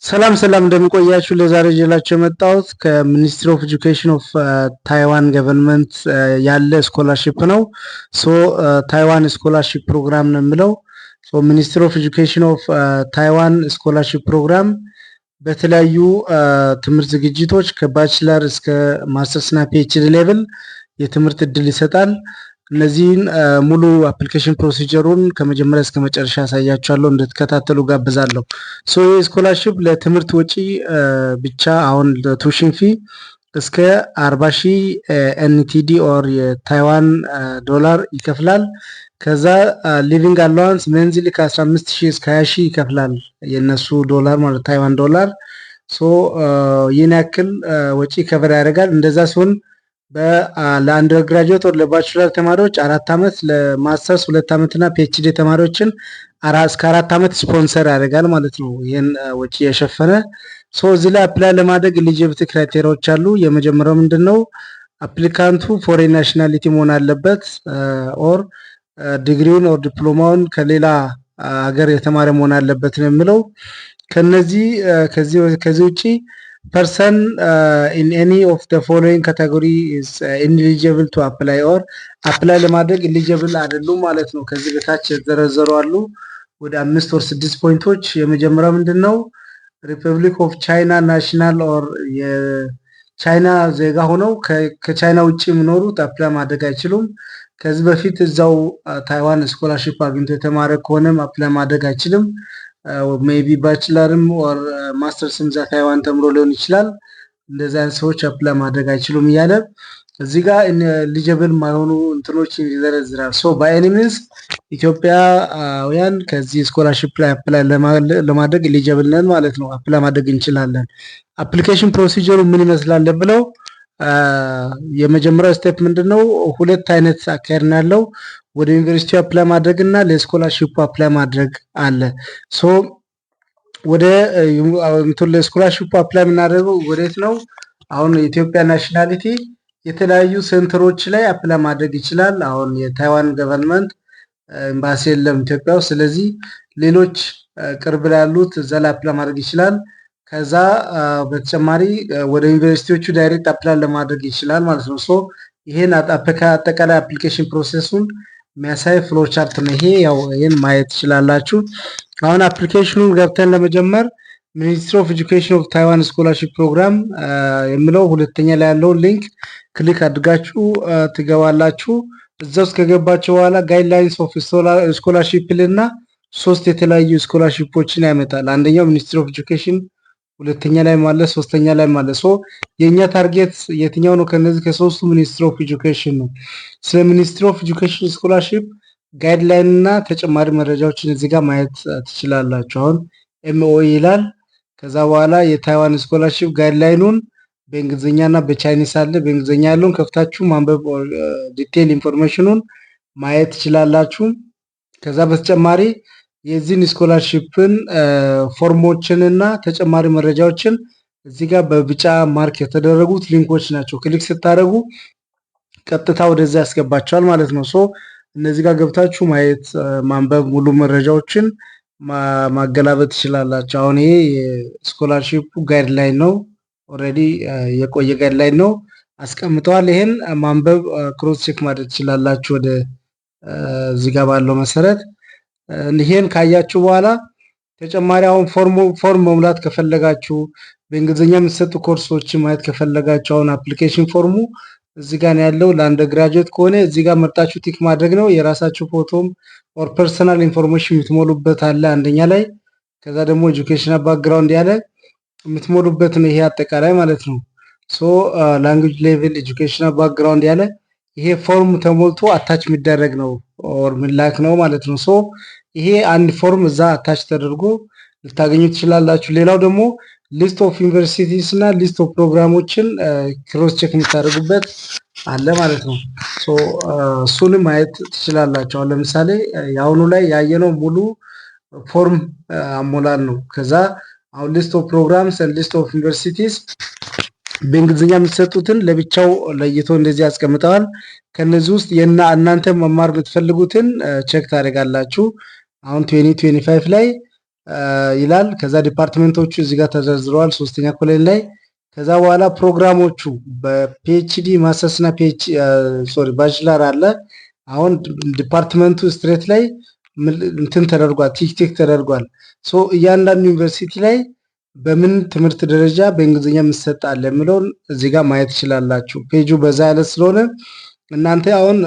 ሰላም ሰላም እንደምቆያችሁ ለዛሬ ይዤላችሁ የመጣሁት ከሚኒስትሪ ኦፍ ኤጁኬሽን ኦፍ ታይዋን ገቨርንመንት ያለ ስኮላርሺፕ ነው። ታይዋን ስኮላርሺፕ ፕሮግራም ነው የሚለው። ሚኒስትሪ ኦፍ ኤጁኬሽን ኦፍ ታይዋን ስኮላርሺፕ ፕሮግራም በተለያዩ ትምህርት ዝግጅቶች ከባችለር እስከ ማስተርስ እና ፒኤችዲ ሌቭል የትምህርት እድል ይሰጣል። እነዚህን ሙሉ አፕሊኬሽን ፕሮሲጀሩን ከመጀመሪያ እስከ መጨረሻ ያሳያችኋለሁ እንድትከታተሉ ጋብዛለሁ። ይህ ስኮላርሺፕ ለትምህርት ወጪ ብቻ አሁን ለቱሽን ፊ እስከ 40,000 ኤንቲዲ ኦር የታይዋን ዶላር ይከፍላል። ከዛ ሊቪንግ አላዋንስ መንዝሊ ከ15,000 እስከ 20,000 ይከፍላል የነሱ ዶላር ማለት ታይዋን ዶላር። ይህን ያክል ወጪ ከቨር ያደርጋል። እንደዛ ሲሆን ለአንደር ግራጁዌት ወር ለባችለር ተማሪዎች 4 ዓመት፣ ለማስተርስ 2 ዓመት እና ፒኤችዲ ተማሪዎችን እስከ 4 ዓመት ስፖንሰር ያደርጋል ማለት ነው። ይህን ወጪ የሸፈነ እዚህ ላይ አፕላይ ለማድረግ ኤሊጂቢሊቲ ክራይቴሪያዎች አሉ። የመጀመሪያው ምንድነው? አፕሊካንቱ ፎሬን ናሽናሊቲ መሆን አለበት ኦር ዲግሪውን ኦር ዲፕሎማውን ከሌላ ሀገር የተማረ መሆን አለበት ነው የሚለው። ከዚህ ውጪ person in any of the following category is ineligible to apply or apply ለማድረግ eligible አይደሉም ማለት ነው። ከዚህ በታች የተዘረዘሩ አሉ ወደ 5 or 6 ፖይንቶች። የመጀመሪያው ምንድነው? ሪፐብሊክ ኦፍ ቻይና ናሽናል ኦር የቻይና ዜጋ ሆነው ከቻይና ውጪ የሚኖሩት አፕላይ ማድረግ አይችሉም። ከዚህ በፊት እዛው ታይዋን ስኮላርሺፕ አግኝቶ የተማረ ከሆነም አፕላይ ማድረግ አይችልም። ሜቢ ባችለርም ኦር ማስተርስም እዛ ታይዋን ተምሮ ሊሆን ይችላል። እንደዛ አይነት ሰዎች አፕላይ ማድረግ አይችሉም እያለ እዚህ ጋር ኤሊጂብል ማይሆኑ እንትኖች ይዘረዝራል። ባይ ኤኒ ሚንስ ኢትዮጵያውያን ከዚህ ስኮላርሺፕ ላይ አፕላይ ለማድረግ ኤሊጂብል ነን ማለት ነው። አፕላይ ማድረግ እንችላለን። አፕሊኬሽን ፕሮሲጀሩ ምን ይመስላል ብለው የመጀመሪያው ስቴፕ ምንድነው? ሁለት አይነት አካሄድ ነው ያለው። ወደ ዩኒቨርሲቲ አፕላይ ማድረግ እና ለስኮላርሺፕ አፕላይ ማድረግ አለ። ወደ ስኮላርሺፕ አፕላይ የምናደርገው ወዴት ነው? አሁን የኢትዮጵያ ናሽናሊቲ የተለያዩ ሴንተሮች ላይ አፕላይ ማድረግ ይችላል። አሁን የታይዋን ገቨርንመንት ኤምባሲ የለም ኢትዮጵያ ውስጥ። ስለዚህ ሌሎች ቅርብ ላይ ያሉት እዛ ላይ አፕላይ ማድረግ ይችላል። ከዛ በተጨማሪ ወደ ዩኒቨርሲቲዎቹ ዳይሬክት አፕላይ ለማድረግ ይችላል ማለት ነው። ይሄን አጠቃላይ አፕሊኬሽን ፕሮሰሱን የሚያሳይ ፍሎ ቻርት ነው ይሄ። ያው ይሄን ማየት ትችላላችሁ። አሁን አፕሊኬሽኑን ገብተን ለመጀመር ሚኒስትሪ ኦፍ ኤጁኬሽን ኦፍ ታይዋን ስኮላርሺፕ ፕሮግራም የሚለው ሁለተኛ ላይ ያለውን ሊንክ ክሊክ አድርጋችሁ ትገባላችሁ። እዛ ውስጥ ከገባችሁ በኋላ ጋይድላይንስ ኦፍ ስኮላርሺፕ ልና 3 የተለያዩ ስኮላርሺፖችን ያመጣል። አንደኛው ሚኒስትሪ ኦፍ ኤጁኬሽን፣ ሁለተኛ ላይ ማለት፣ ሶስተኛ ላይ ማለት። የኛ ታርጌት የትኛው ነው? ከነዚህ ከሶስቱ ሚኒስትሪ ኦፍ ኤጁኬሽን ነው። ስለ ሚኒስትሪ ኦፍ ኤጁኬሽን ስኮላርሺፕ ጋይድላይን እና ተጨማሪ መረጃዎችን እዚህ ጋር ማየት ትችላላችሁ። አሁን ኤምኦ ይላል። ከዛ በኋላ የታይዋን ስኮላርሺፕ ጋይድላይኑን በእንግሊዝኛ እና በቻይኒስ አለ። በእንግሊዝኛ ያለውን ከፍታችሁ ማንበብ ዲቴል ኢንፎርሜሽኑን ማየት ትችላላችሁ። ከዛ በተጨማሪ የዚህን ስኮላርሺፕን ፎርሞችን እና ተጨማሪ መረጃዎችን እዚህ ጋር በቢጫ ማርክ የተደረጉት ሊንኮች ናቸው። ክሊክ ስታደርጉ ቀጥታ ወደዛ ያስገባቸዋል ማለት ነው። እነዚህ ጋር ገብታችሁ ማየት ማንበብ ሙሉ መረጃዎችን ማገላበጥ ትችላላችሁ። አሁን ይሄ የስኮላርሺፕ ጋይድላይን ነው። ኦልሬዲ የቆየ ጋይድላይን ነው አስቀምጠዋል። ይሄን ማንበብ ክሮስ ቼክ ማድረግ ትችላላችሁ ወደ እዚህ ጋር ባለው መሰረት። ይሄን ካያችሁ በኋላ ተጨማሪ አሁን ፎርም መሙላት ከፈለጋችሁ በእንግሊዝኛ የሚሰጡ ኮርሶችን ማየት ከፈለጋችሁ አሁን አፕሊኬሽን ፎርሙ እዚህ ጋር ነው ያለው። ለአንደር ግራጁዌት ከሆነ እዚህ ጋር መርጣችሁ ቲክ ማድረግ ነው። የራሳችሁ ፎቶም ኦር ፐርሰናል ኢንፎርሜሽን የምትሞሉበት አለ አንደኛ ላይ። ከዛ ደግሞ ኤጁኬሽናል ባክግራውንድ ያለ የምትሞሉበት ነው ይሄ አጠቃላይ ማለት ነው። ላንጉዌጅ ሌቭል፣ ኤጁኬሽናል ባክግራውንድ ያለ ይሄ ፎርም ተሞልቶ አታች የሚደረግ ነው ኦር ሚላክ ነው ማለት ነው። ይሄ አንድ ፎርም እዛ አታች ተደርጎ ልታገኙ ትችላላችሁ። ሌላው ደግሞ ሊስት ኦፍ ዩኒቨርሲቲስ እና ሊስት ኦፍ ፕሮግራሞችን ክሮስ ቼክ የምታደርጉበት አለ ማለት ነው። እሱንም ማየት ትችላላችሁ። አሁን ለምሳሌ የአሁኑ ላይ ያየነው ሙሉ ፎርም አሞላል ነው። ከዛ አሁን ሊስት ኦፍ ፕሮግራምስ ሊስት ኦፍ ዩኒቨርሲቲስ በእንግሊዝኛ የሚሰጡትን ለብቻው ለይቶ እንደዚህ ያስቀምጠዋል። ከነዚህ ውስጥ እናንተ መማር የምትፈልጉትን ቼክ ታደርጋላችሁ። አሁን 2025 ላይ ይላል። ከዛ ዲፓርትመንቶቹ እዚህ ጋር ተዘርዝረዋል ሶስተኛ ኮሎን ላይ። ከዛ በኋላ ፕሮግራሞቹ በፒኤችዲ ማስተርስ እና ባችለር አለ። አሁን ዲፓርትመንቱ ስትሬት ላይ እንትን ተደርጓል፣ ቲክ ተደርጓል። ሶ እያንዳንዱ ዩኒቨርሲቲ ላይ በምን ትምህርት ደረጃ በእንግሊዝኛ የምትሰጣለ የሚለውን እዚህ ጋር ማየት ትችላላችሁ። ፔጁ በዛ ያለ ስለሆነ እናንተ አሁን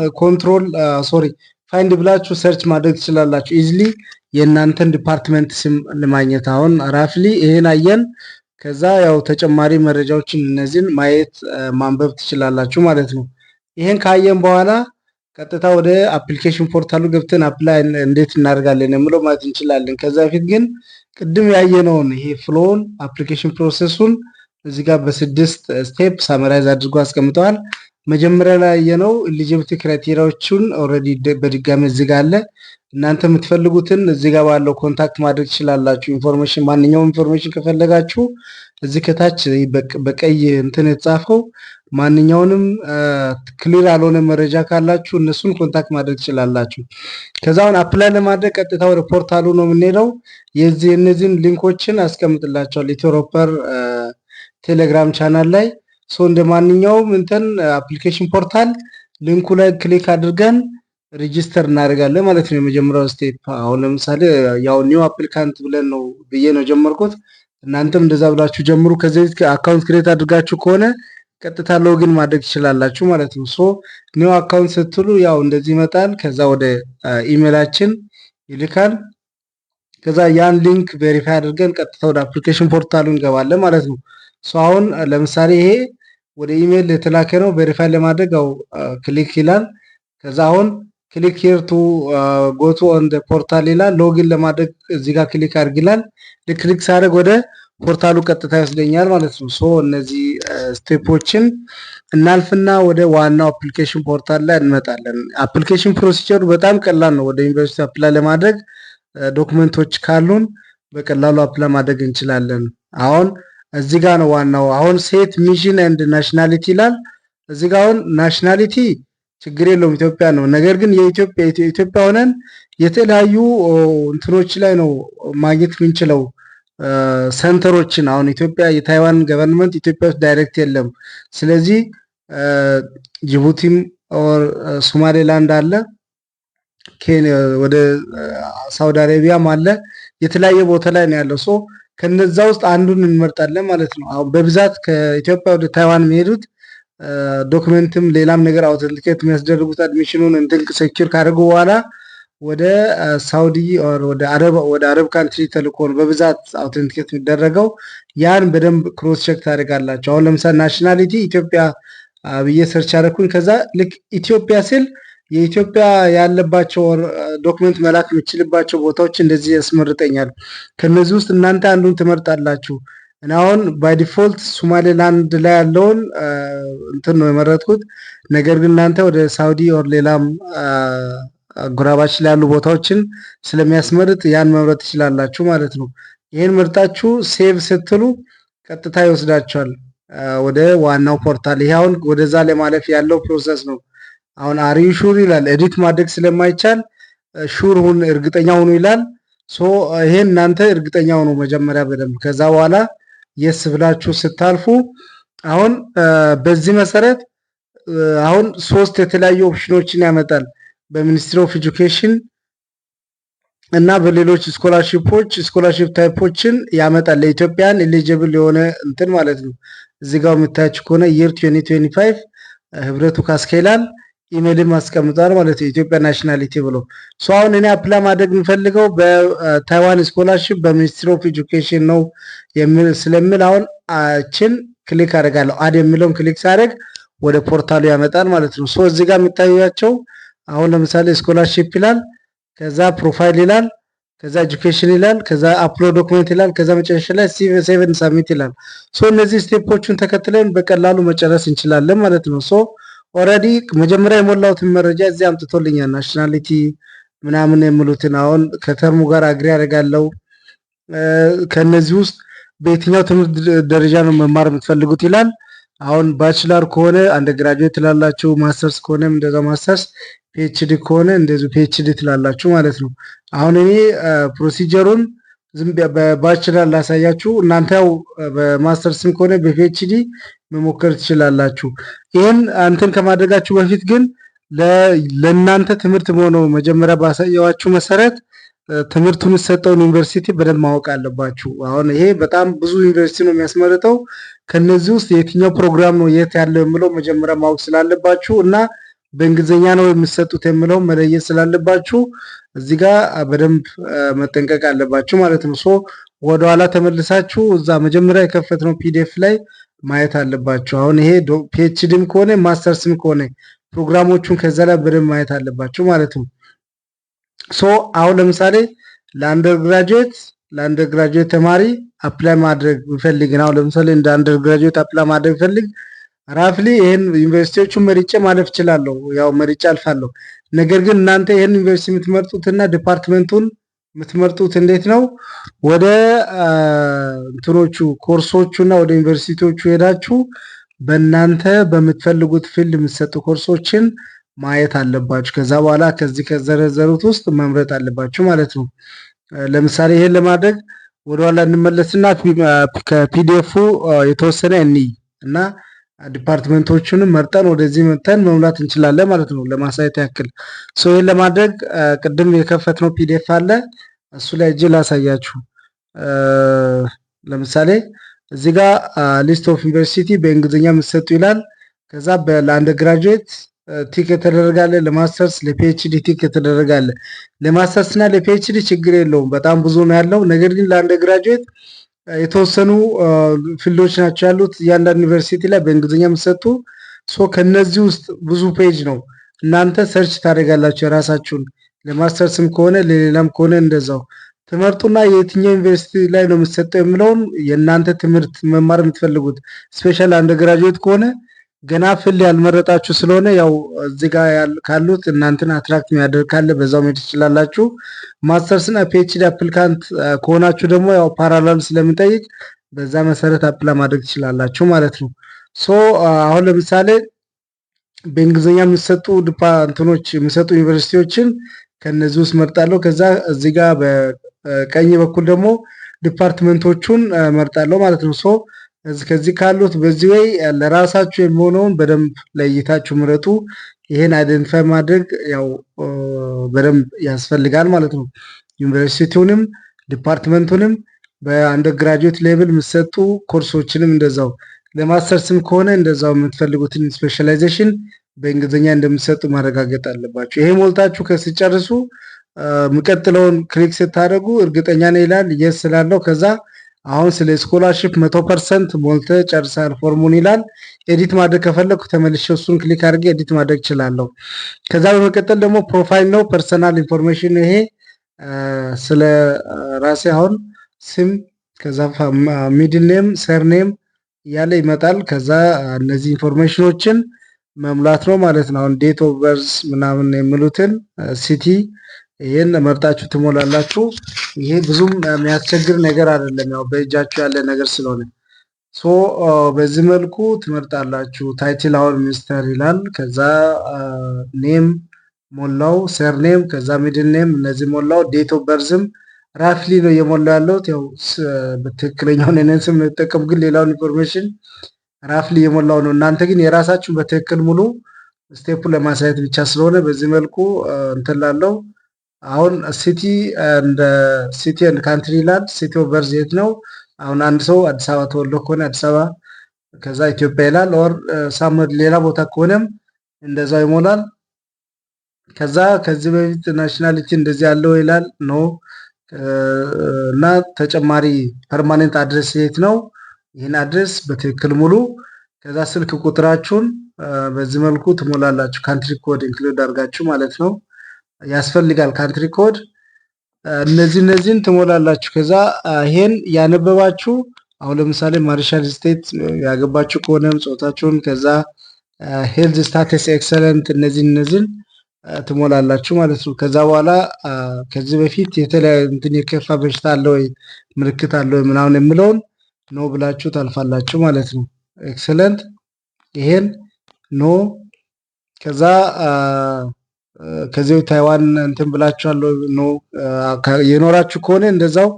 ፋይንድ ብላችሁ ሰርች ማድረግ ትችላላችሁ ኢዝሊ የእናንተን ዲፓርትመንት ስም ለማግኘት። አሁን ራፍሊ ይሄን አየን። ከዛ ያው ተጨማሪ መረጃዎችን እነዚህን ማየት ማንበብ ትችላላችሁ ማለት ነው። ይሄን ካየን በኋላ ቀጥታ ወደ አፕሊኬሽን ፖርታሉ ገብተን አፕላይ እንዴት እናደርጋለን የሚለው ማለት እንችላለን። ከዛ በፊት ግን ቅድም ያየነውን ይሄ ፍሎውን አፕሊኬሽን ፕሮሰሱን እዚህ ጋር በስድስት ስቴፕ ሳመራይዝ አድርጎ አስቀምጠዋል። መጀመሪያ ላይ ያየነው ኤሊጂቢሊቲ ክራይቴሪያዎቹን ኦልሬዲ በድጋሚ እዚህ ጋር አለ። እናንተ የምትፈልጉትን እዚህ ጋር ባለው ኮንታክት ማድረግ ትችላላችሁ። ኢንፎርሜሽን ማንኛውም ኢንፎርሜሽን ከፈለጋችሁ እዚህ ከታች በቀይ እንትን የተጻፈው ማንኛውንም ክሊር ያልሆነ መረጃ ካላችሁ እነሱን ኮንታክት ማድረግ ትችላላችሁ። ከዛውን አፕላይ ለማድረግ ቀጥታ ወደ ፖርታሉ ነው የምንሄደው። እነዚህን ሊንኮችን አስቀምጥላችኋል ኢትዮሮፐር ቴሌግራም ቻናል ላይ። እንደ ማንኛውም እንትን አፕሊኬሽን ፖርታል ሊንኩ ላይ ክሊክ አድርገን ሬጂስተር እናደርጋለን ማለት ነው። የመጀመሪያው ስቴፕ አሁን ለምሳሌ ያው ኒው አፕሊካንት ብለን ነው ብዬ ነው ጀመርኩት። እናንተም እንደዛ ብላችሁ ጀምሩ። ከዚህ በፊት አካውንት ክሬት አድርጋችሁ ከሆነ ቀጥታ ሎጊን ማድረግ ትችላላችሁ ማለት ነው። ኒው አካውንት ስትሉ ያው እንደዚህ ይመጣል። ከዛ ወደ ኢሜላችን ይልካል። ከዛ ያን ሊንክ ቬሪፋይ አድርገን ቀጥታ ወደ አፕሊኬሽን ፖርታሉ እንገባለን ማለት ነው። አሁን ለምሳሌ ይሄ ወደ ኢሜል የተላከ ነው። ቬሪፋይ ለማድረግ ያው ክሊክ ይላል። ከዛ አሁን ክሊክ ሂር ቱ ጎቱ ኦን ፖርታል ይላል። ሎጊን ለማድረግ እዚህ ጋር ክሊክ አድርግ ይላል። ክሊክ ሳደርግ ወደ ፖርታሉ ቀጥታ ይወስደኛል ማለት ነው። እነዚህ ስቴፖችን እናልፍና ወደ ዋናው አፕሊኬሽን ፖርታል ላይ እንመጣለን። አፕሊኬሽን ፕሮሲጀሩ በጣም ቀላል ነው። ወደ ዩኒቨርሲቲ አፕላይ ለማድረግ ዶክመንቶች ካሉን በቀላሉ አፕላይ ማድረግ እንችላለን። አሁን እዚህ ጋር ነው ዋናው። አሁን ሴት ሚሽን ኤንድ ናሽናሊቲ ይላል። እዚህ ጋር አሁን ናሽናሊቲ ችግር የለውም ኢትዮጵያ ነው። ነገር ግን የኢትዮጵያ ሆነን የተለያዩ እንትኖች ላይ ነው ማግኘት የምንችለው ሰንተሮችን። አሁን ኢትዮጵያ የታይዋን ገቨርንመንት ኢትዮጵያ ውስጥ ዳይሬክት የለም። ስለዚህ ጅቡቲም ኦር ሶማሌላንድ አለ፣ ወደ ሳውዲ አረቢያም አለ፣ የተለያየ ቦታ ላይ ነው ያለው። ከነዛ ውስጥ አንዱን እንመርጣለን ማለት ነው። አሁን በብዛት ከኢትዮጵያ ወደ ታይዋን የሚሄዱት ዶክመንትም ሌላም ነገር አውተንቲኬት የሚያስደርጉት አድሚሽኑን እንትን ሴኪር ካደረጉ በኋላ ወደ ሳውዲ ወደ አረብ ካንትሪ ተልኮ ነው በብዛት አውተንቲኬት የሚደረገው። ያን በደንብ ክሮስ ቼክ ታደርጋላችሁ። አሁን ለምሳሌ ናሽናሊቲ ኢትዮጵያ ብዬ ሰርች አደረኩኝ። ከዛ ልክ ኢትዮጵያ ስል የኢትዮጵያ ያለባቸው ዶክመንት መላክ የምችልባቸው ቦታዎች እንደዚህ ያስመርጠኛል። ከነዚህ ውስጥ እናንተ አንዱን ትመርጣላችሁ። እና አሁን ባይ ዲፎልት ሶማሌላንድ ላይ ያለውን እንትን ነው የመረጥኩት። ነገር ግን እናንተ ወደ ሳውዲ ኦር ሌላም አጎራባች ላይ ያሉ ቦታዎችን ስለሚያስመርጥ ያን መምረጥ ትችላላችሁ ማለት ነው። ይህን መርጣችሁ ሴቭ ስትሉ ቀጥታ ይወስዳችኋል ወደ ዋናው ፖርታል። ይሄ አሁን ወደዛ ለማለፍ ያለው ፕሮሰስ ነው። አሁን አሪዩ ሹር ይላል። ኤዲት ማድረግ ስለማይቻል ሹር ሁን እርግጠኛ ሁኑ ይላል። ይሄን እናንተ እርግጠኛ ሁኑ መጀመሪያ በደንብ። ከዛ በኋላ የስ ብላችሁ ስታልፉ አሁን በዚህ መሰረት አሁን ሶስት የተለያዩ ኦፕሽኖችን ያመጣል። በሚኒስትሪ ኦፍ ኤጁኬሽን እና በሌሎች ስኮላርሺፕ ታይፖችን ያመጣል። ለኢትዮጵያን ኤሊጂብል የሆነ እንትን ማለት ነው። እዚህ ጋር የምታያችሁ ከሆነ ይር 2025 ህብረቱ ካስኬላል ኢሜይልም አስቀምጧል ማለት ነው። ኢትዮጵያ ናሽናሊቲ ብሎ አሁን እኔ አፕላይ ማድረግ የምፈልገው በታይዋን ስኮላርሺፕ በሚኒስትሪ ኦፍ ኤጁኬሽን ነው ስለሚል አሁን ችን ክሊክ አደርጋለሁ። አድ የሚለውን ክሊክ ሳደርግ ወደ ፖርታሉ ያመጣል ማለት ነው። እዚህ ጋር የሚታያቸው አሁን ለምሳሌ ስኮላርሺፕ ይላል፣ ከዛ ፕሮፋይል ይላል፣ ከዛ ኤጁኬሽን ይላል፣ ከዛ አፕሎድ ዶክመንት ይላል፣ ከዛ መጨረሻ ላይ ሴቭ ኤንድ ሰብሚት ይላል። እነዚህ ስቴፖችን ተከትለን በቀላሉ መጨረስ እንችላለን ማለት ነው። ኦልሬዲ መጀመሪያ የሞላሁትን መረጃ እዚህ አምጥቶልኛል። ናሽናሊቲ ምናምን የሚሉትን አሁን ከተርሙ ጋር አግሪ አደርጋለሁ። ከነዚህ ውስጥ በየትኛው ትምህርት ደረጃ ነው መማር የምትፈልጉት ይላል። አሁን ባችለር ከሆነ አንደ ግራጁዌት ትላላችሁ፣ ማስተርስ ከሆነም እንደዛ ማስተርስ፣ ፒኤችዲ ከሆነ እንደዚሁ ፒኤችዲ ትላላችሁ ማለት ነው። አሁን እኔ ፕሮሲጀሩን ዝም በባችለር ላሳያችሁ። እናንተ ያው በማስተርስም ከሆነ በፒኤችዲ መሞከር ትችላላችሁ። ይህን አንተን ከማድረጋችሁ በፊት ግን ለእናንተ ትምህርት መሆኑ መጀመሪያ ባሳየዋችሁ መሰረት ትምህርቱን የሰጠውን ዩኒቨርሲቲ በደንብ ማወቅ አለባችሁ። አሁን ይሄ በጣም ብዙ ዩኒቨርሲቲ ነው የሚያስመርጠው። ከነዚህ ውስጥ የትኛው ፕሮግራም ነው የት ያለው የምለው መጀመሪያ ማወቅ ስላለባችሁ እና በእንግሊዝኛ ነው የሚሰጡት የምለው መለየት ስላለባችሁ እዚህ ጋር በደንብ መጠንቀቅ አለባችሁ ማለት ነው። ሶ ወደኋላ ተመልሳችሁ እዛ መጀመሪያ የከፈትነው ፒዲኤፍ ላይ ማየት አለባችሁ። አሁን ይሄ ፒኤችዲም ከሆነ ማስተርስም ከሆነ ፕሮግራሞቹን ከዛ ላይ በደንብ ማየት አለባችሁ ማለት ነው። ሶ አሁን ለምሳሌ ለአንደርግራጁዌት ተማሪ አፕላይ ማድረግ ቢፈልግ ነው። ለምሳሌ እንደ አንደርግራጁዌት አፕላይ ማድረግ ቢፈልግ ራፍሊ ይሄን ዩኒቨርሲቲዎቹን መርጬ ማለፍ እችላለሁ። ያው መርጬ አልፋለሁ። ነገር ግን እናንተ ይሄን ዩኒቨርሲቲ የምትመርጡትና ዲፓርትመንቱን የምትመርጡት እንዴት ነው? ወደ እንትኖቹ ኮርሶቹና ወደ ዩኒቨርሲቲዎቹ ሄዳችሁ በእናንተ በምትፈልጉት ፊልድ የምትሰጡ ኮርሶችን ማየት አለባችሁ። ከዛ በኋላ ከዚህ ከዘረዘሩት ውስጥ መምረጥ አለባችሁ ማለት ነው። ለምሳሌ ይሄን ለማድረግ ወደኋላ እንመለስና ከፒዲኤፉ የተወሰነ እንይ እና ዲፓርትመንቶቹንም መርጠን ወደዚህ መተን መሙላት እንችላለን ማለት ነው። ለማሳየት ያክል ይህን ለማድረግ ቅድም የከፈትነው ፒዲኤፍ አለ። እሱ ላይ እጅ ላሳያችሁ። ለምሳሌ እዚህ ጋር ሊስት ኦፍ ዩኒቨርሲቲ በእንግሊዝኛ የምትሰጡ ይላል። ከዛ ለአንደርግራጁዌት ቲክ የተደረጋለ፣ ለማስተርስ ለፒኤችዲ ቲክ የተደረጋለ። ለማስተርስ እና ለፒኤችዲ ችግር የለውም፣ በጣም ብዙ ነው ያለው። ነገር ግን ለአንደርግራጁዌት የተወሰኑ ፊልዶች ናቸው ያሉት እያንዳንዱ ዩኒቨርሲቲ ላይ በእንግሊዝኛ የምትሰጡ። ከነዚህ ውስጥ ብዙ ፔጅ ነው። እናንተ ሰርች ታደርጋላችሁ የራሳችሁን። ለማስተርስም ከሆነ ለሌላም ከሆነ እንደዛው ትምህርቱና የትኛው ዩኒቨርሲቲ ላይ ነው የምትሰጠው የሚለውን የእናንተ ትምህርት መማር የምትፈልጉት ስፔሻል አንደርግራጁዌት ከሆነ ገና ፍል ያልመረጣችሁ ስለሆነ ያው እዚህ ጋር ካሉት እናንተን አትራክት የሚያደርግ ካለ በዛው መሄድ ትችላላችሁ። ማስተርስ እና ፒኤችዲ አፕሊካንት ከሆናችሁ ደግሞ ያው ፓራላል ስለሚጠይቅ በዛ መሰረት አፕላይ ማድረግ ትችላላችሁ ማለት ነው። አሁን ለምሳሌ በእንግሊዝኛ የሚሰጡ ዲፓርትመንቶች የሚሰጡ ዩኒቨርሲቲዎችን ከነዚህ ውስጥ መርጣለሁ። ከዛ እዚህ ጋር በቀኝ በኩል ደግሞ ዲፓርትመንቶቹን መርጣለሁ ማለት ነው። ከዚህ ካሉት በዚህ ወይ ለራሳችሁ የሚሆነውን በደንብ ለይታችሁ ምረጡ። ይሄን አይደንቲፋይ ማድረግ ያው በደንብ ያስፈልጋል ማለት ነው። ዩኒቨርሲቲውንም ዲፓርትመንቱንም በአንደርግራጁዌት ሌቭል የምትሰጡ ኮርሶችንም እንደዛው፣ ለማስተርስም ከሆነ እንደዛው የምትፈልጉትን ስፔሻላይዜሽን በእንግሊዝኛ እንደምትሰጡ ማረጋገጥ አለባችሁ። ይሄ ሞልታችሁ ከስጨርሱ የሚቀጥለውን ክሊክ ስታደርጉ እርግጠኛ ነኝ ይላል። የስ ስላለው ከዛ አሁን ስለ ስኮላርሺፕ 100% ሞልተ ጨርሳል ፎርሙን ይላል። ኤዲት ማድረግ ከፈለኩ ተመልሼ እሱን ክሊክ አድርጌ ኤዲት ማድረግ እችላለሁ። ከዛ በመቀጠል ደግሞ ፕሮፋይል ነው፣ ፐርሰናል ኢንፎርሜሽን። ይሄ ስለ ራሴ አሁን ስም፣ ከዛ ሚድል ኔም፣ ሰርኔም እያለ ይመጣል። ከዛ እነዚህ ኢንፎርሜሽኖችን መሙላት ነው ማለት ነው። አሁን ዴት ኦፍ በርዝ ምናምን የሚሉትን ሲቲ ይሄን መርጣችሁ ትሞላላችሁ። ይሄ ብዙም የሚያስቸግር ነገር አይደለም፣ ያው በእጃችሁ ያለ ነገር ስለሆነ በዚህ መልኩ ትመርጣላችሁ። ታይትል አሁን ሚስተር ይላል። ከዛ ኔም ሞላው፣ ሰርኔም፣ ከዛ ሚድል ኔም እነዚህ ሞላው። ዴት ኦፍ በርዝም ራፍሊ ነው እየሞላ ያለሁት። ያው በትክክለኛውን የኔን ስም ነው የተጠቀሙ፣ ግን ሌላውን ኢንፎርሜሽን ራፍሊ እየሞላው ነው። እናንተ ግን የራሳችሁን በትክክል ሙሉ ስቴፑ ለማሳየት ብቻ ስለሆነ በዚህ መልኩ እንትን ላለው። አሁን ሲቲ እንደ ሲቲ ኤንድ ካንትሪ ይላል። ሲቲ ኦፍ በርዝ የት ነው? አሁን አንድ ሰው አዲስ አበባ ተወልዶ ከሆነ አዲስ አበባ፣ ከዛ ኢትዮጵያ ይላል። ኦር ሳምር ሌላ ቦታ ከሆነም እንደዛው ይሞላል። ከዛ ከዚህ በፊት ናሽናሊቲ እንደዚህ ያለው ይላል ኖ። እና ተጨማሪ ፐርማኔንት አድሬስ የት ነው? ይህን አድሬስ በትክክል ሙሉ። ከዛ ስልክ ቁጥራችሁን በዚህ መልኩ ትሞላላችሁ። ካንትሪ ኮድ ኢንክሉድ አድርጋችሁ ማለት ነው ያስፈልጋል። ካንትሪ ኮድ እነዚህን ትሞላላችሁ። ከዛ ይሄን ያነበባችሁ አሁን ለምሳሌ ማርሻል ስቴት ያገባችሁ ከሆነም ጾታችሁን፣ ከዛ ሄልዝ ስታተስ ኤክሰለንት እነዚህን ትሞላላችሁ ማለት ነው። ከዛ በኋላ ከዚህ በፊት የተለያየ እንትን የከፋ በሽታ አለ ወይ ምልክት አለ ወይ ምናምን የምለውን ኖ ብላችሁ ታልፋላችሁ ማለት ነው። ኤክሰለንት ይሄን ኖ። ከዛ ከዚህ ታይዋን እንትን ብላችኋል ነው የኖራችሁ ከሆነ እንደዛው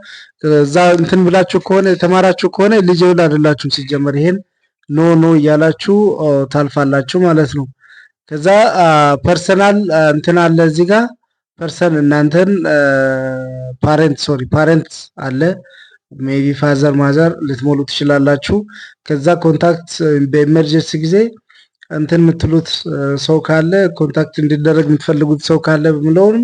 እዛ እንትን ብላችሁ ከሆነ የተማራችሁ ከሆነ ኤሊጂብል አይደላችሁም ሲጀመር ይሄን ኖ እያላችሁ ታልፋላችሁ ማለት ነው። ከዛ ፐርሰናል እንትን አለ እዚህ ጋር ፐርሰን እናንተን ፓረንት አለ ሜቢ ፋዘር ማዘር ልትሞሉ ትችላላችሁ። ከዛ ኮንታክት በኤመርጀንሲ ጊዜ እንትን የምትሉት ሰው ካለ ኮንታክት እንዲደረግ የምትፈልጉት ሰው ካለ ብለውንም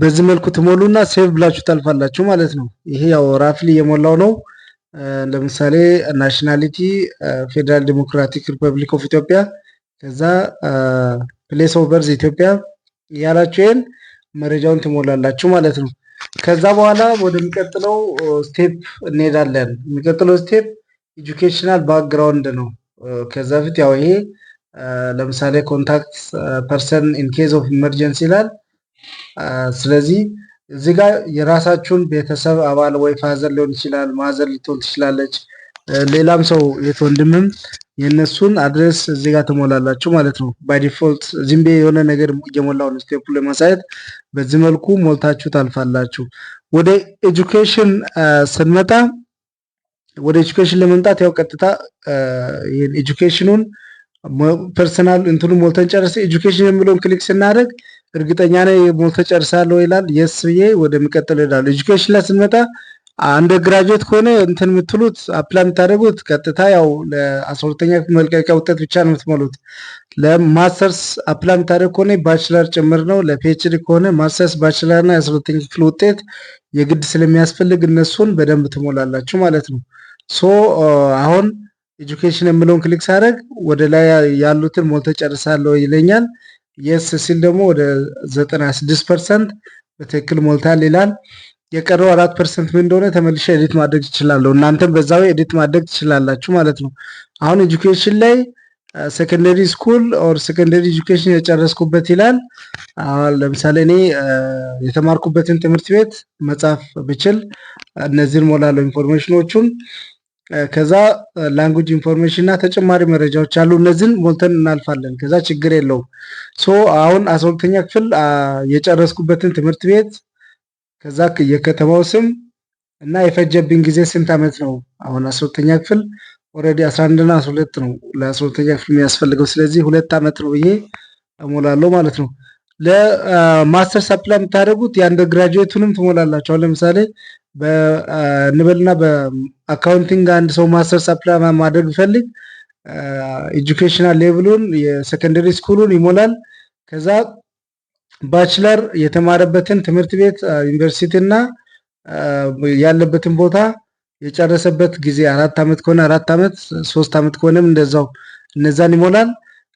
በዚህ መልኩ ትሞሉና ሴቭ ብላችሁ ታልፋላችሁ ማለት ነው። ይሄ ያው ራፍሊ የሞላው ነው። ለምሳሌ ናሽናሊቲ ፌዴራል ዲሞክራቲክ ሪፐብሊክ ኦፍ ኢትዮጵያ ከዛ ፕሌስ ኦፍ በርዝ ኢትዮጵያ እያላችሁ ይሄን መረጃውን ትሞላላችሁ ማለት ነው። ከዛ በኋላ ወደሚቀጥለው ስቴፕ እንሄዳለን። የሚቀጥለው ስቴፕ ኤጁኬሽናል ባክግራውንድ ነው። ከዛ በፊት ያው ይሄ ለምሳሌ ኮንታክት ፐርሰን ኢን ኬዝ ኦፍ ኢመርጀንሲ ይላል። ስለዚህ እዚህ ጋር የራሳችሁን ቤተሰብ አባል ወይ ፋዘር ሊሆን ይችላል፣ ማዘር ልትሆን ትችላለች፣ ሌላም ሰው የት ወንድምም የነሱን አድሬስ እዚህ ጋር ትሞላላችሁ ማለት ነው። ባይ ዲፎልት ዝም ብዬ የሆነ ነገር እየሞላው ነው ስቴፕ ለማሳየት። በዚህ መልኩ ሞልታችሁ ታልፋላችሁ። ወደ ኤጁኬሽን ስንመጣ ወደ ኤጁኬሽን ለመምጣት ያው ቀጥታ ይሄን ኤጁኬሽኑን ፐርሰናል እንትኑ ሞልተን ጨርሰ ኤጁኬሽን የሚለውን ክሊክ ስናደርግ እርግጠኛ ነኝ ሞልተን ጨርሳለሁ ይላል። የስ ብዬ ወደሚቀጥለው ይላል። ኤጁኬሽን ላይ ስንመጣ አንደ ግራጁዌት ከሆነ እንትን የምትሉት አፕላይ የምታደርጉት ቀጥታ ያው ለ12ኛ ክፍል መልቀቂያ ውጤት ብቻ ነው የምትሞሉት። ለማስተርስ አፕላይ የምታደርግ ከሆነ ባችለር ጭምር ነው። ለፒኤችዲ ከሆነ ማስተርስ፣ ባችለር እና የ12ኛ ክፍል ውጤት የግድ ስለሚያስፈልግ እነሱን በደንብ ትሞላላችሁ ማለት ነው። ሶ አሁን ኤጁኬሽን የሚለውን ክሊክ ሳደርግ ወደ ላይ ያሉትን ሞልተህ ጨርሳለሁ ይለኛል። የስ ሲል ደግሞ ወደ 96% በትክክል ሞልታል ይላል። የቀረው 4% ምን እንደሆነ ተመልሼ ኤዲት ማድረግ እችላለሁ። እናንተም በዛው ኤዲት ማድረግ ትችላላችሁ ማለት ነው። አሁን ኤጁኬሽን ላይ ሴኮንደሪ ስኩል ኦር ሴኮንደሪ ኤጁኬሽን የጨረስኩበት ይላል። አሁን ለምሳሌ እኔ የተማርኩበትን ትምህርት ቤት መጻፍ ብችል እነዚህን ሞላለሁ ኢንፎርሜሽኖቹን። ከዛ ላንጉጅ ኢንፎርሜሽን እና ተጨማሪ መረጃዎች አሉ። እነዚህን ሞልተን እናልፋለን። ከዛ ችግር የለውም። ሶ አሁን 12ኛ ክፍል የጨረስኩበትን ትምህርት ቤት ከዛ የከተማው ስም እና የፈጀብኝ ጊዜ ስንት ዓመት ነው? አሁን 12ኛ ክፍል ኦልሬዲ 11 እና 12 ነው ለ12ኛ ክፍል የሚያስፈልገው። ስለዚህ 2 ዓመት ነው ብዬ እሞላለሁ ማለት ነው። ለማስተርስ አፕላይ የምታደርጉት የአንደር ግራጁዌቱንም ትሞላላችሁ። አሁን ለምሳሌ በንበልና በአካውንቲንግ አንድ ሰው ማስተርስ አፕላይ ማድረግ ቢፈልግ ኤጁኬሽናል ሌቭሉን የሴኮንደሪ ስኩሉን ይሞላል። ከዛ ባችለር የተማረበትን ትምህርት ቤት ዩኒቨርሲቲ እና ያለበትን ቦታ የጨረሰበት ጊዜ 4 ዓመት ከሆነ 4 ዓመት፣ 3 ዓመት ከሆነም እንደዛው እነዛን ይሞላል።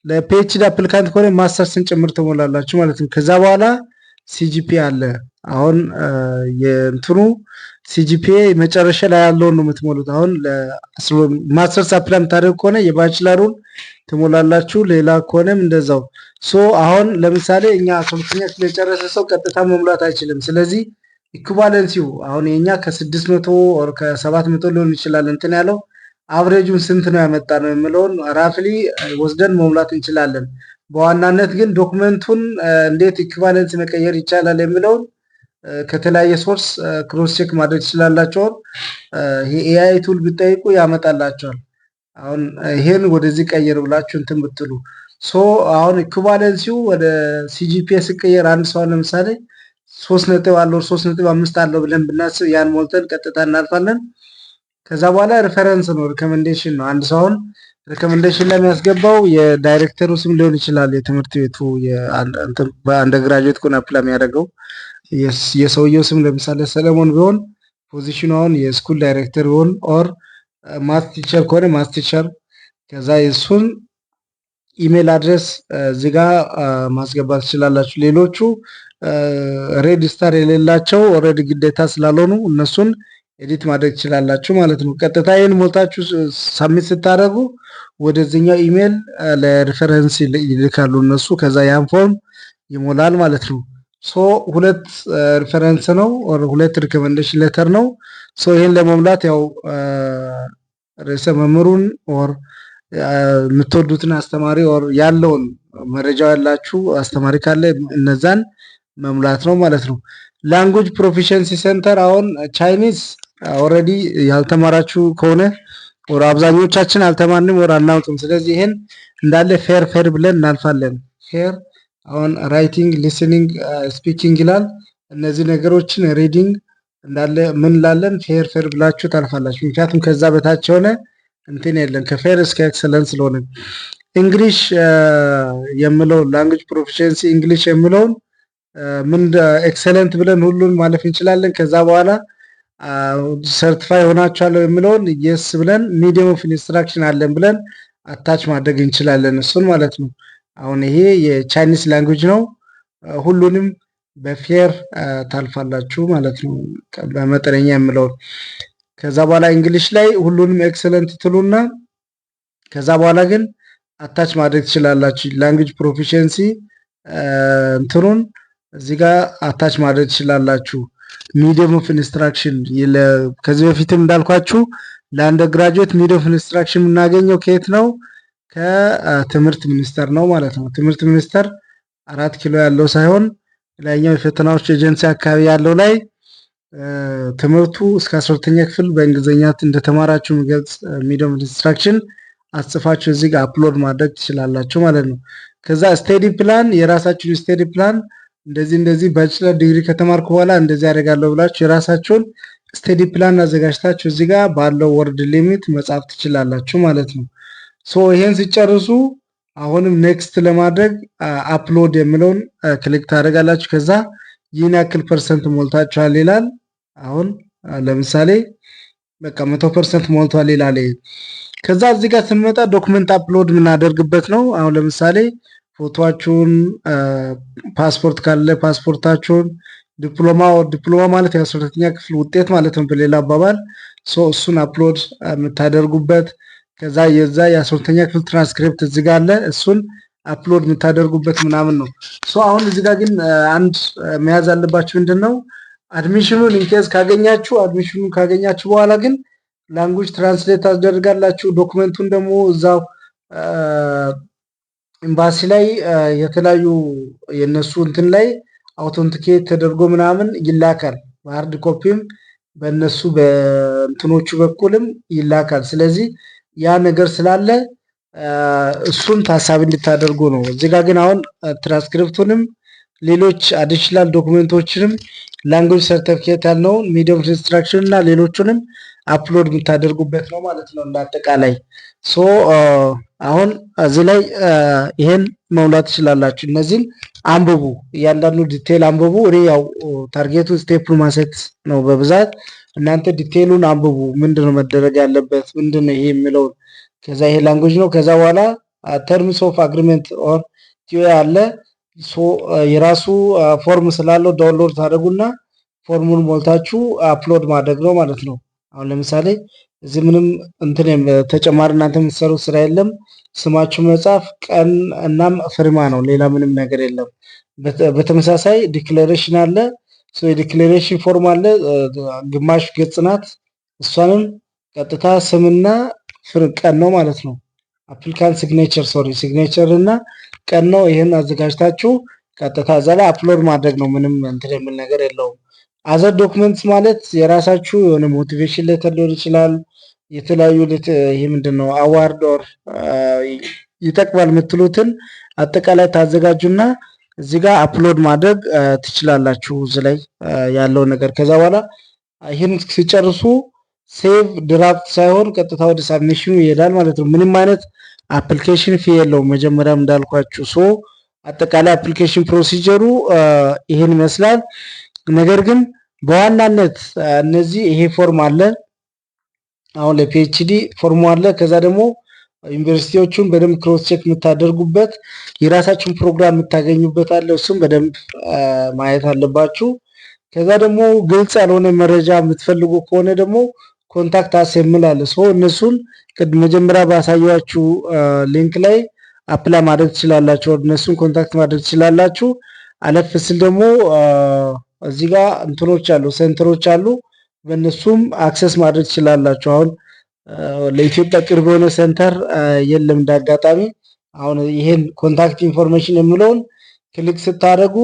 ለፒኤችዲ አፕሊካንት ከሆነ ማስተርስን ጭምር ትሞላላችሁ ማለት ነው። ከዛ በኋላ ሲጂፒኤ አለ። አሁን የእንትኑ ሲጂፒኤ መጨረሻ ላይ ያለውን ነው የምትሞሉት። አሁን ማስተርስ አፕላይ የምታደርጉ ከሆነ የባችለሩን ትሞላላችሁ። ሌላ ከሆነም እንደዛው። ሶ አሁን ለምሳሌ እኛ 12ኛ ክፍል የጨረሰ ሰው ቀጥታ መሙላት አይችልም። ስለዚህ ኢኩቫለንሲው አሁን የኛ ከ600 ኦር ከ700 ሊሆን ይችላል እንትን ያለው አቨሬጁን ስንት ነው ያመጣ ነው የሚለውን ራፍሊ ወስደን መሙላት እንችላለን። በዋናነት ግን ዶክመንቱን እንዴት ኢኩቫለንስ መቀየር ይቻላል የሚለውን ከተለያየ ሶርስ ክሮስ ቼክ ማድረግ ትችላላችሁ። ይሄ ኤአይ ቱል ቢጠይቁ ያመጣላችኋል። አሁን ይሄን ወደዚህ ቀየር ብላችሁ እንትን ብትሉ ሶ አሁን ኢኩቫለንሲው ወደ ሲጂፒኤ ሲቀየር አንድ ሰው ለምሳሌ 3 ነጥብ አለው 3.5 አለው ብለን ብናስብ ያን ሞልተን ቀጥታ እናልፋለን። ከዛ በኋላ ሪፈረንስ ነው ሪኮሜንዴሽን ነው። አንድ ሰው አሁን ሪኮሜንዴሽን ላይ የሚያስገባው የዳይሬክተሩ ስም ሊሆን ይችላል። የትምህርት ቤቱ በአንደር ግራጁዌት ኮን አፕላይ የሚያደርገው የሰውየው ስም ለምሳሌ ሰለሞን ቢሆን ፖዚሽኑ አሁን የስኩል ዳይሬክተር ቢሆን ኦር ማት ቲቸር ከሆነ ማት ቲቸር ከዛ የሱን ኢሜል አድሬስ እዚህ ጋር ማስገባት ትችላላችሁ። ሌሎቹ ሬጅስተር የሌላቸው ኦልሬዲ ግዴታ ስላልሆኑ እነሱን ኤዲት ማድረግ ትችላላችሁ ማለት ነው። ቀጥታ ይሄን ሞልታችሁ ሳሚት ስታደርጉ ወደዚህኛው ኢሜል ለሪፈረንስ ይልካሉ እነሱ። ከዛ ያን ፎርም ይሞላል ማለት ነው። ሶ 2 ሪፈረንስ ነው ኦር 2 ሪኮሜንዴሽን ሌተር ነው። ሶ ይሄን ለመሙላት ያው ርዕሰ መምህሩን ኦር የምትወዱትን አስተማሪ ያለውን መረጃው ያላችሁ አስተማሪ ካለ እነዛን መሙላት ነው ማለት ነው። ላንጉጅ ፕሮፊሸንሲ ሴንተር አሁን ቻይኒዝ ኦልሬዲ ያልተማራችሁ ከሆነ ወር አብዛኞቻችን አልተማርንም ወር አናውቅም። ስለዚህ ይሄን እንዳለ ፌር ብለን እናልፋለን። ፌር አሁን ራይቲንግ፣ ሊስኒንግ፣ ስፒኪንግ ይላል። እነዚህ ነገሮችን ሪዲንግ እንዳለ ምን ላለን ፌር ብላችሁ ታልፋላችሁ። ምክንያቱም ከዛ በታች የሆነ እንትን የለን ከፌር እስከ ኤክሰለንስ ስለሆነ እንግሊሽ የምለው ላንጉጅ ፕሮፊሸንሲ እንግሊሽ የምለውን ምን ኤክሰለንት ብለን ሁሉን ማለፍ እንችላለን። ከዛ በኋላ ሰርቲፋይ ሆናችኋል የሚለውን የስ ብለን ሚዲየም ኦፍ ኢንስትራክሽን አለን ብለን አታች ማድረግ እንችላለን እሱን ማለት ነው። አሁን ይሄ የቻይኒስ ላንጉጅ ነው። ሁሉንም በፌር ታልፋላችሁ ማለት ነው በመጠነኛ የምለውን። ከዛ በኋላ እንግሊሽ ላይ ሁሉንም ኤክሰለንት ትሉና ከዛ በኋላ ግን አታች ማድረግ ትችላላችሁ። ላንጉጅ ፕሮፊሸንሲ እንትኑን እዚህ ጋር አታች ማድረግ ትችላላችሁ። ሚዲየም ኦፍ ኢንስትራክሽን ከዚህ በፊትም እንዳልኳችሁ ለአንደር ግራጁዌት ሚዲየም ኦፍ ኢንስትራክሽን የምናገኘው ከየት ነው? ከትምህርት ሚኒስቴር ነው ማለት ነው። ትምህርት ሚኒስቴር 4 ኪሎ ያለው ሳይሆን ላይኛው የፈተናዎች ኤጀንሲ አካባቢ ያለው ላይ ትምህርቱ እስከ 12ኛ ክፍል በእንግሊዝኛ እንደተማራችሁ የሚገልጽ ሚዲየም ኦፍ ኢንስትራክሽን አጽፋችሁ እዚህ ጋር አፕሎድ ማድረግ ትችላላችሁ ማለት ነው። ከዛ ስቴዲ ፕላን የራሳችሁን ስቴዲ ፕላን እንደዚህ ባችለር ዲግሪ ከተማርኩ በኋላ እንደዚህ ያደርጋለሁ ብላችሁ የራሳችሁን ስቴዲ ፕላን አዘጋጅታችሁ እዚህ ጋር ባለው ወርድ ሊሚት መጻፍ ትችላላችሁ ማለት ነው። ሶ ይሄን ሲጨርሱ አሁንም ኔክስት ለማድረግ አፕሎድ የሚለውን ክሊክ ታደርጋላችሁ። ከዛ ይህን ያክል ፐርሰንት ሞልታችኋል ይላል። አሁን ለምሳሌ በቃ 100% ሞልቷል ይላል። ከዛ እዚህ ጋር ስንመጣ ዶክመንት አፕሎድ የምናደርግበት ነው። አሁን ለምሳሌ ፎቶአችሁን፣ ፓስፖርት ካለ ፓስፖርታችሁን፣ ዲፕሎማ ማለት የ12ኛ ክፍል ውጤት ማለት ነው በሌላ አባባል። እሱን አፕሎድ የምታደርጉበት ከዛ የዛ የ12ኛ ክፍል ትራንስክሪፕት እዚህ ጋር አለ። እሱን አፕሎድ የምታደርጉበት ምናምን ነው። አሁን እዚህ ጋር ግን አንድ መያዝ አለባችሁ ምንድነው አድሚሽኑን ኢንኬዝ ካገኛችሁ በኋላ ግን ላንጉጅ ትራንስሌት ታደርጋላችሁ። ዶክመንቱን ደግሞ እዛው ኤምባሲ ላይ የተለያዩ የነሱ እንትን ላይ አውቶንቲኬት ተደርጎ ምናምን ይላካል። በሃርድ ኮፒም በእነሱ በእንትኖቹ በኩልም ይላካል። ስለዚህ ያ ነገር ስላለ እሱን ታሳቢ እንድታደርጉ ነው። እዚህ ጋር ግን አሁን ትራንስክሪፕቱንም ሌሎች አዲሽናል ዶክመንቶችንም ላንጉጅ ሰርቲፊኬት ያልነውን ሚዲየም ኦፍ ኢንስትራክሽን እና ሌሎቹንም አፕሎድ የምታደርጉበት ነው ማለት ነው እንዳጠቃላይ። አሁን እዚህ ላይ ይሄን መሙላት ትችላላችሁ። እነዚህን አንብቡ፣ እያንዳንዱ ዲቴል አንብቡ። እኔ ያው ታርጌቱ ስቴፕን ማሰት ነው በብዛት እናንተ ዲቴሉን አንብቡ። ምንድነው መደረግ ያለበት ምንድነው ይሄ የሚለውን። ከዛ ይሄ ላንጉጅ ነው። ከዛ በኋላ ተርምስ ኦፍ አግሪመንት ኦር ቲኦኤ አለ። የራሱ ፎርም ስላለው ዳውንሎድ ታደርጉና ፎርሙን ሞልታችሁ አፕሎድ ማድረግ ነው ማለት ነው። አሁን ለምሳሌ እዚህ ምንም እንትን ተጨማሪ እናንተ የምትሰሩት ስራ የለም። ስማችሁ መጻፍ፣ ቀን እናም ፍርማ ነው። ሌላ ምንም ነገር የለም። በተመሳሳይ ዲክሌሬሽን አለ። የዲክሌሬሽን ፎርም አለ፣ ግማሽ ገጽ ናት። እሷንም ቀጥታ ስምና ቀን ነው ማለት ነው። አፕሊካንት ሲግኔቸር እና ቀን ነው። ይሄን አዘጋጅታችሁ ቀጥታ እዛ ላይ አፕሎድ ማድረግ ነው። ምንም እንትን የሚል ነገር የለውም። አዘር ዶክመንትስ ማለት የራሳችሁ የሆነ ሞቲቬሽን ሌተር ሊሆን ይችላል። የተለያዩ ይሄ ምንድነው አዋርድ ኦር ይጠቅማል የምትሉትን አጠቃላይ ታዘጋጁና እዚህ ጋር አፕሎድ ማድረግ ትችላላችሁ እዚህ ላይ ያለው ነገር። ከዛ በኋላ ይሄን ሲጨርሱ ሴቭ ድራፍት ሳይሆን ቀጥታ ወደ ሳብሚሽኑ ይሄዳል ማለት ነው። ምንም አይነት አፕሊኬሽን ፊ የለውም። መጀመሪያም እንዳልኳችሁ አጠቃላይ አፕሊኬሽን ፕሮሲጀሩ ይሄን ይመስላል። ነገር ግን በዋናነት እነዚህ ይሄ ፎርም አለ። አሁን ለፒኤችዲ ፎርሙ አለ። ከዛ ደግሞ ዩኒቨርሲቲዎቹን በደንብ ክሮስ ቼክ የምታደርጉበት የራሳችሁን ፕሮግራም የምታገኙበት አለ። እሱም በደንብ ማየት አለባችሁ። ከዛ ደግሞ ግልጽ ያልሆነ መረጃ የምትፈልጉ ከሆነ ደግሞ ኮንታክት አስ የሚል አለ። እነሱን መጀመሪያ ባሳያችሁ ሊንክ ላይ አፕላይ ማድረግ ትችላላችሁ። እነሱን ኮንታክት ማድረግ ትችላላችሁ። አለፍ ሲል ደግሞ እዚህ ጋር እንትኖች አሉ፣ ሴንተሮች አሉ። በእነሱም አክሰስ ማድረግ ትችላላችሁ። አሁን ለኢትዮጵያ ቅርብ የሆነ ሴንተር የለም እንዳጋጣሚ። አሁን ይሄን ኮንታክት ኢንፎርሜሽን የሚለውን ክሊክ ስታደርጉ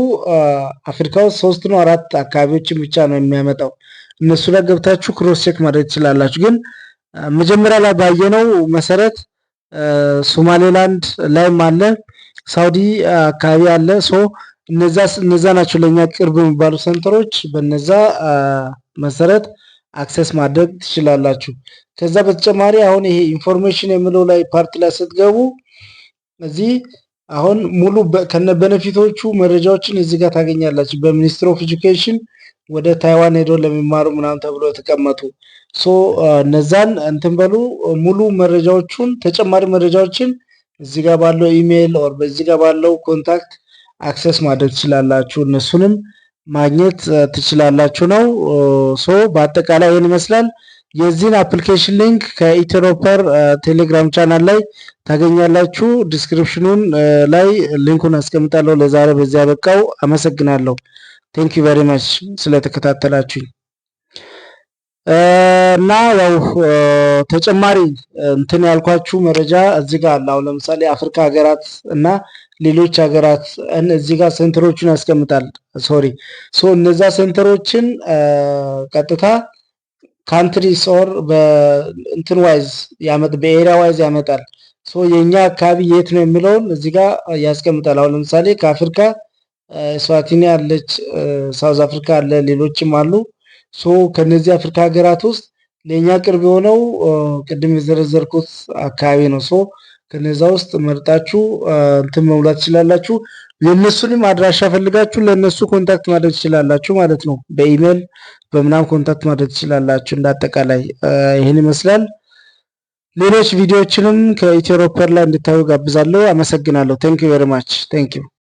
አፍሪካ ውስጥ 3 ነው 4 አካባቢዎችን ብቻ ነው የሚያመጣው። እነሱ ላይ ገብታችሁ ክሮስ ቼክ ማድረግ ትችላላችሁ። ግን መጀመሪያ ላይ ባየነው መሰረት ሶማሌላንድ ላይም አለ፣ ሳውዲ አካባቢ አለ። እነዛ ናቸው ለኛ ቅርብ የሚባሉ ሴንተሮች። በነዛ መሰረት አክሰስ ማድረግ ትችላላችሁ። ከዛ በተጨማሪ አሁን ይሄ ኢንፎርሜሽን የሚለው ላይ ፓርት ላይ ስትገቡ እዚህ አሁን ሙሉ ከነ ቤኔፊቶቹ መረጃዎችን እዚህ ጋር ታገኛላችሁ። በሚኒስትሪ ኦፍ ኤጁኬሽን ወደ ታይዋን ሄዶ ለሚማሩ ምናምን ተብሎ የተቀመጡ እነዛን እንትን በሉ ሙሉ መረጃዎቹን ተጨማሪ መረጃዎችን እዚህ ጋር ባለው ኢሜይል ኦር በዚህ ጋር ባለው ኮንታክት አክሰስ ማድረግ ትችላላችሁ። እነሱንም ማግኘት ትችላላችሁ ነው። በአጠቃላይ ይህን ይመስላል። የዚህን አፕሊኬሽን ሊንክ ከኢትዮሮፐር ቴሌግራም ቻናል ላይ ታገኛላችሁ። ዲስክሪፕሽኑን ላይ ሊንኩን አስቀምጣለሁ። ለዛሬ በዚህ ያበቃው። አመሰግናለሁ። ቴንክ ዩ ቬሪ ማች ስለተከታተላችሁኝ እና ያው ተጨማሪ እንትን ያልኳችሁ መረጃ እዚህ ጋር አለ። አሁን ለምሳሌ አፍሪካ ሀገራት እና ሌሎች ሀገራት እዚህ ጋር ሴንተሮችን ያስቀምጣል። እነዛ ሴንተሮችን ቀጥታ ካንትሪስ ኦር በእንትን ዋይዝ በኤሪያ ዋይዝ ያመጣል። የኛ አካባቢ የት ነው የሚለውን እዚህ ጋር ያስቀምጣል። አሁን ለምሳሌ ከአፍሪካ ስዋቲኒ አለች፣ ሳውዝ አፍሪካ አለ፣ ሌሎችም አሉ። ከነዚህ አፍሪካ ሀገራት ውስጥ ለኛ ቅርብ የሆነው ቅድም የዘረዘርኩት አካባቢ ነው። ከነዛ ውስጥ መርጣችሁ እንትን መሙላት ትችላላችሁ። የነሱንም አድራሻ ፈልጋችሁ ለነሱ ኮንታክት ማድረግ ትችላላችሁ ማለት ነው። በኢሜል በምናም ኮንታክት ማድረግ ትችላላችሁ። እንዳጠቃላይ ይሄን ይመስላል። ሌሎች ቪዲዮዎችንም ከኢትዮሮፐር ላይ እንድታዩ ጋብዛለሁ። አመሰግናለሁ። ቴንክ ዩ ቬሪ ማች። ቴንክ ዩ